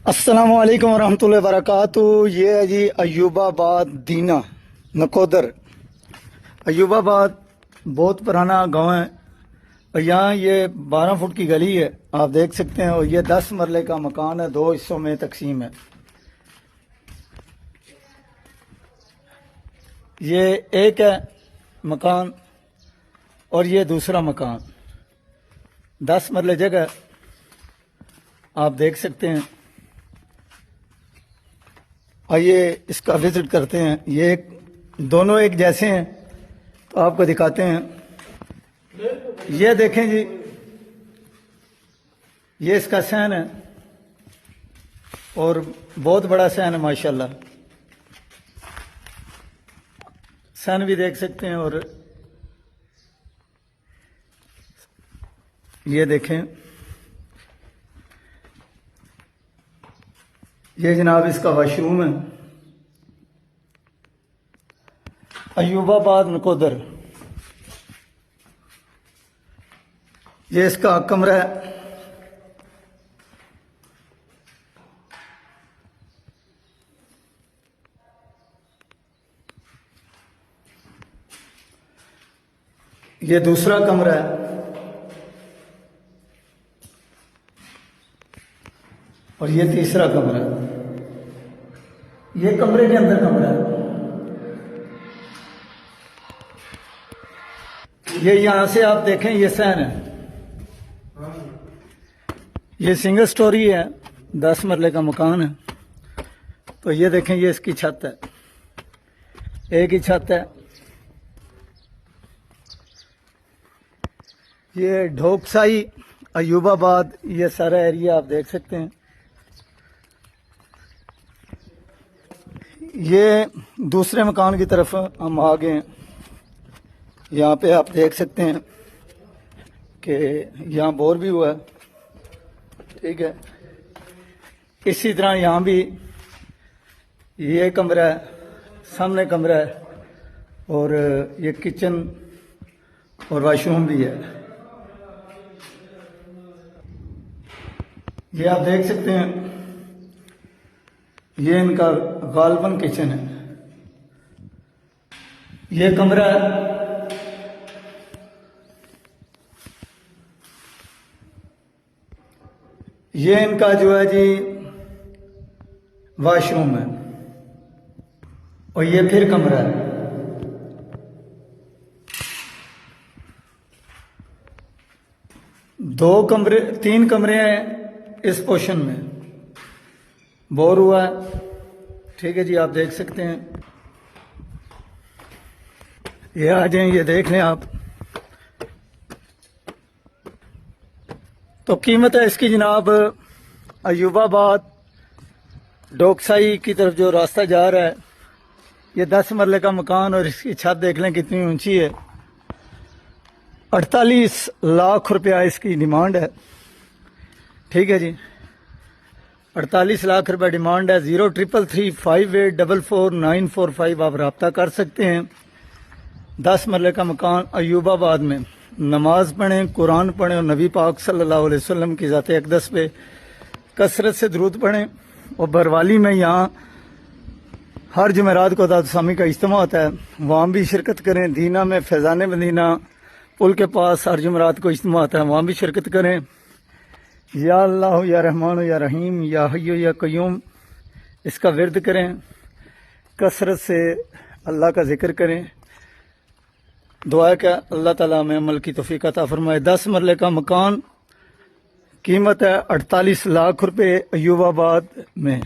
अस्सलामुअलैकुम वरहमतुल्लाहि वबरकातुहू। ये है जी अयूबाबाद दीना नकोदर। अयूबाबाद बहुत पुराना गांव है और यहाँ ये 12 फुट की गली है, आप देख सकते हैं। और ये 10 मरले का मकान है, 2 हिस्सों में तकसीम है। ये एक है मकान और ये दूसरा मकान। 10 मरले जगह आप देख सकते हैं। आइए इसका विजिट करते हैं। ये दोनों एक जैसे हैं तो आपको दिखाते हैं। ये देखें जी, ये इसका सहन है और बहुत बड़ा सहन है माशाल्लाह। सहन भी देख सकते हैं। और ये देखें, ये जनाब इसका वाशरूम है। अयूबाबाद नकोदर, ये इसका कमरा है। ये दूसरा कमरा है और ये तीसरा कमरा है। ये कमरे के अंदर कमरा है। ये यहां से आप देखें, ये सहन है। ये सिंगल स्टोरी है, 10 मरले का मकान है। तो ये देखें, ये इसकी छत है, एक ही छत है। ये ढोकसाई अयूबाबाद, ये सारा एरिया आप देख सकते हैं। ये दूसरे मकान की तरफ हम आ गए हैं। यहाँ पे आप देख सकते हैं कि यहाँ बोर भी हुआ है, ठीक है। इसी तरह यहाँ भी ये कमरा है, सामने कमरा है और ये किचन और वाशरूम भी है। ये आप देख सकते हैं, ये इनका गालबन किचन है। ये कमरा है। ये इनका जो है जी वॉशरूम है और ये फिर कमरा है। तीन कमरे हैं इस पोर्शन में। बोर हुआ है, ठीक है जी, आप देख सकते हैं। ये आ जाएं, ये देख लें आप। तो कीमत है इसकी जनाब, अयूबाबाद डोकसाई की तरफ जो रास्ता जा रहा है, ये 10 मरले का मकान और इसकी छत देख लें कितनी ऊंची है। 48 लाख रुपया इसकी डिमांड है, ठीक है जी। 48 लाख रुपए डिमांड है। 033358444945 आप रब्ता कर सकते हैं। 10 मरले का मकान अयूबाबाद में। नमाज पढ़ें, कुरान पढ़ें और नबी पाक सल्लल्लाहु अलैहि वसल्लम की ज़ात अक़दस पे कसरत से दुरूद पढ़ें। और बरवाली में यहाँ हर जुमेरात को दादसामी का इज्तिमा होता है, वहाँ भी शिरकत करें। दीना में फैज़ान मदीना पुल के पास हर जुमेरात को इज्तिमा होता है, वहाँ भी शिरकत करें। या अल्लाह या रहमान या रहीम या हय्यु या कय्यूम, इसका विर्द करें। कसरत से अल्लाह का जिक्र करें। दुआ का अल्लाह ताला में अमल की तौफीक अता फरमाए। 10 मरले का मकान, कीमत है 48 लाख रुपए अयूबाबाद में।